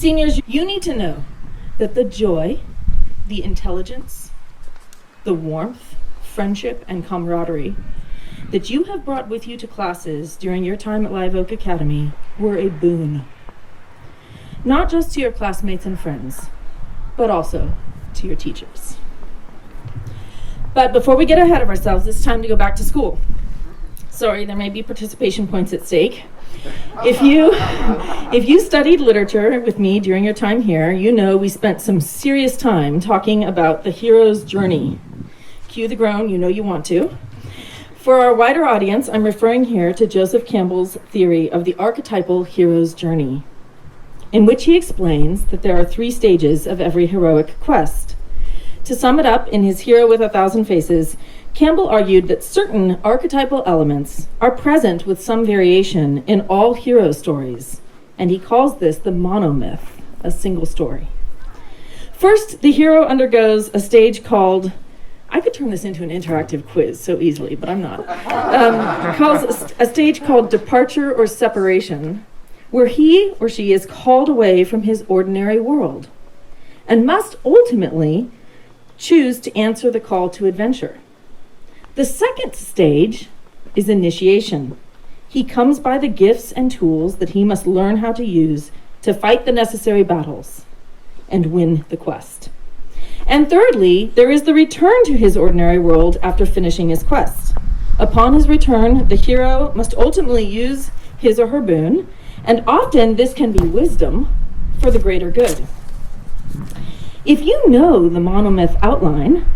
Seniors, you need to know that the joy, the intelligence, the warmth, friendship, and camaraderie that you have brought with you to classes during your time at Live Oak Academy were a boon. Not just to your classmates and friends, but also to your teachers. But before we get ahead of ourselves, it's time to go back to school. Sorry, there may be participation points at stake. If you studied literature with me during your time here, you know we spent some serious time talking about the hero's journey. Cue the groan, you know you want to. For our wider audience, I'm referring here to Joseph Campbell's theory of the archetypal hero's journey, in which he explains that there are 3 stages of every heroic quest. To sum it up in his Hero with 1,000 Faces, Campbell argued that certain archetypal elements are present with some variation in all hero stories, and he calls this the monomyth, a single story. First, the hero undergoes a stage called, I could turn this into an interactive quiz so easily, but I'm not, calls a stage called departure or separation, where he or she is called away from his ordinary world and must ultimately choose to answer the call to adventure. The second stage is initiation. He comes by the gifts and tools that he must learn how to use to fight the necessary battles and win the quest. And thirdly, there is the return to his ordinary world after finishing his quest. Upon his return, the hero must ultimately use his or her boon, and often this can be wisdom for the greater good. If you know the monomyth outline,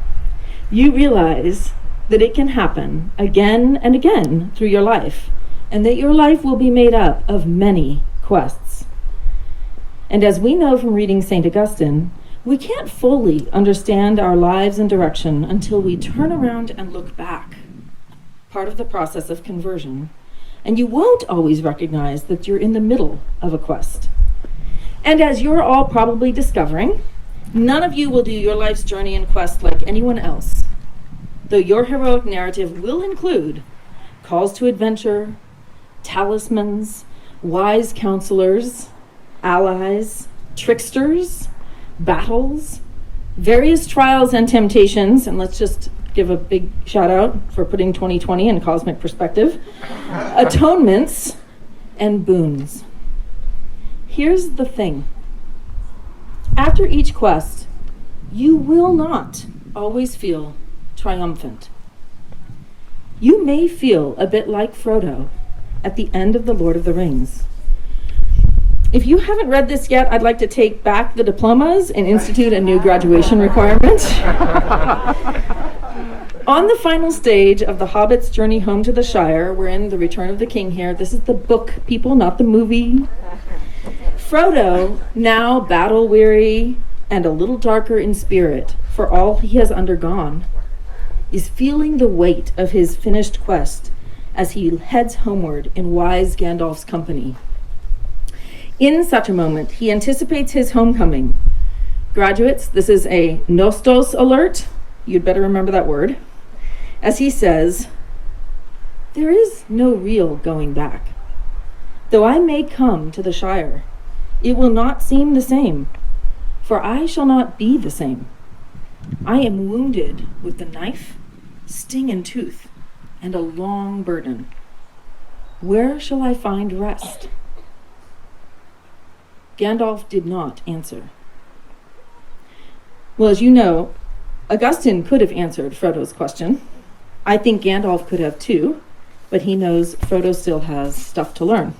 you realize that it can happen again and again through your life, and that your life will be made up of many quests. And as we know from reading St. Augustine, we can't fully understand our lives and direction until we turn around and look back, part of the process of conversion. And you won't always recognize that you're in the middle of a quest. And as you're all probably discovering, none of you will do your life's journey and quest like anyone else, though your heroic narrative will include calls to adventure, talismans, wise counselors, allies, tricksters, battles, various trials and temptations, and let's just give a big shout out for putting 2020 in cosmic perspective, atonements, and boons. Here's the thing. After each quest, you will not always feel triumphant. You may feel a bit like Frodo at the end of The Lord of the Rings. If you haven't read this yet, I'd like to take back the diplomas and institute a new graduation requirement. On the final stage of The Hobbit's journey home to the Shire, we're in The Return of the King here. This is the book, people, not the movie. Frodo, now battle-weary and a little darker in spirit for all he has undergone, is feeling the weight of his finished quest as he heads homeward in wise Gandalf's company. In such a moment, he anticipates his homecoming. Graduates, this is a Nostos alert. You'd better remember that word. As he says, "There is no real going back. Though I may come to the Shire, it will not seem the same, for I shall not be the same. I am wounded with the knife, sting and tooth, and a long burden. Where shall I find rest?" Gandalf did not answer. Well, as you know, Augustine could have answered Frodo's question. I think Gandalf could have too, but he knows Frodo still has stuff to learn.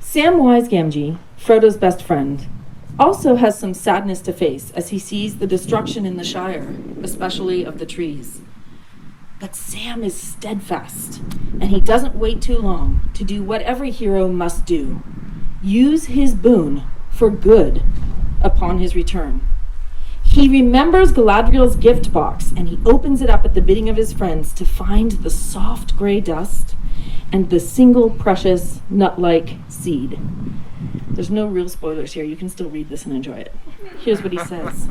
Samwise Gamgee, Frodo's best friend, also has some sadness to face as he sees the destruction in the Shire, especially of the trees. But Sam is steadfast, and he doesn't wait too long to do what every hero must do: use his boon for good upon his return. He remembers Galadriel's gift box, and he opens it up at the bidding of his friends to find the soft gray dust and the single precious nut-like seed. There's no real spoilers here. You can still read this and enjoy it. Here's what he says.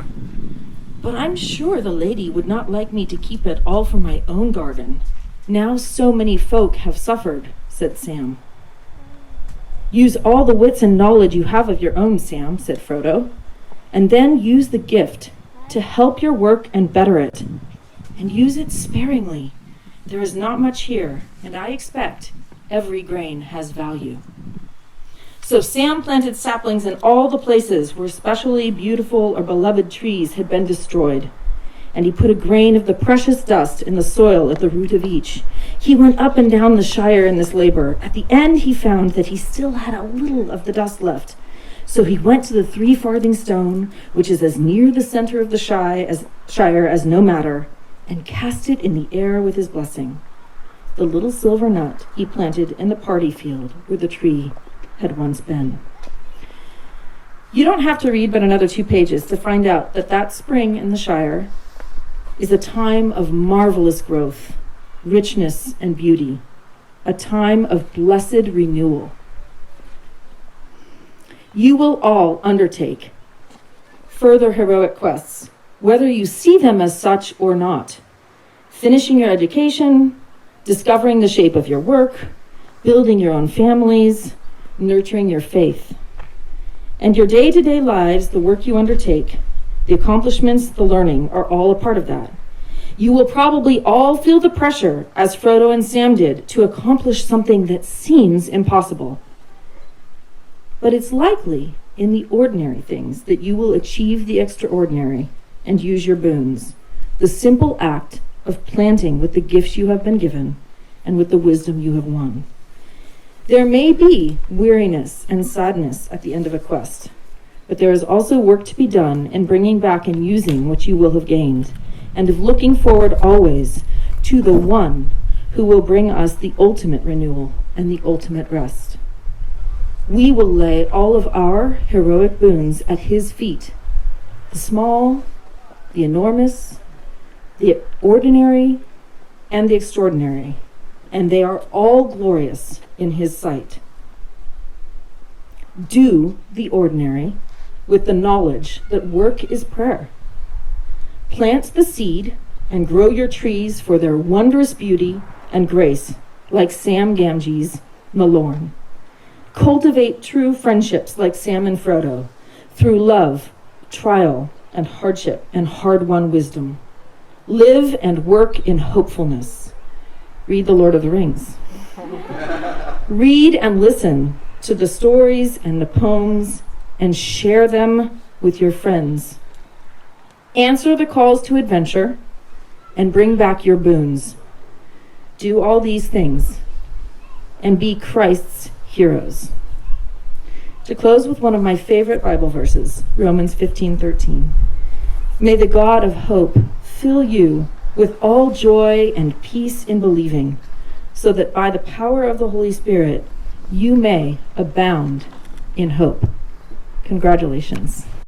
"But I'm sure the lady would not like me to keep it all for my own garden. Now so many folk have suffered," said Sam. Use all the wits and knowledge you have of your own, Sam, said Frodo, and then use the gift to help your work and better it. And use it sparingly. There is not much here, and I expect every grain has value. So Sam planted saplings in all the places where specially beautiful or beloved trees had been destroyed. And he put a grain of the precious dust in the soil at the root of each. He went up and down the Shire in this labor. At the end, he found that he still had a little of the dust left. So he went to the 3 farthing stone, which is as near the center of the Shire as no matter, and cast it in the air with his blessing. The little silver nut he planted in the party field where the tree had once been. You don't have to read but another 2 pages to find out that spring in the Shire is a time of marvelous growth, richness, and beauty, a time of blessed renewal. You will all undertake further heroic quests, whether you see them as such or not, finishing your education, discovering the shape of your work, building your own families, nurturing your faith. And your day-to-day lives, the work you undertake, the accomplishments, the learning, are all a part of that. You will probably all feel the pressure, as Frodo and Sam did, to accomplish something that seems impossible. But it's likely in the ordinary things that you will achieve the extraordinary and use your boons, the simple act of planting with the gifts you have been given and with the wisdom you have won. There may be weariness and sadness at the end of a quest, but there is also work to be done in bringing back and using what you will have gained, and of looking forward always to the one who will bring us the ultimate renewal and the ultimate rest. We will lay all of our heroic boons at his feet, the small, the enormous, the ordinary, and the extraordinary, and they are all glorious in his sight. Do the ordinary with the knowledge that work is prayer. Plant the seed and grow your trees for their wondrous beauty and grace, like Sam Gamgee's Malorn. Cultivate true friendships like Sam and Frodo, through love, trial, and hardship, and hard-won wisdom. Live and work in hopefulness. Read The Lord of the Rings. Read and listen to the stories and the poems and share them with your friends. Answer the calls to adventure and bring back your boons. Do all these things and be Christ's heroes. To close with one of my favorite Bible verses, Romans 15:13. May the God of hope fill you with all joy and peace in believing, so that by the power of the Holy Spirit, you may abound in hope. Congratulations.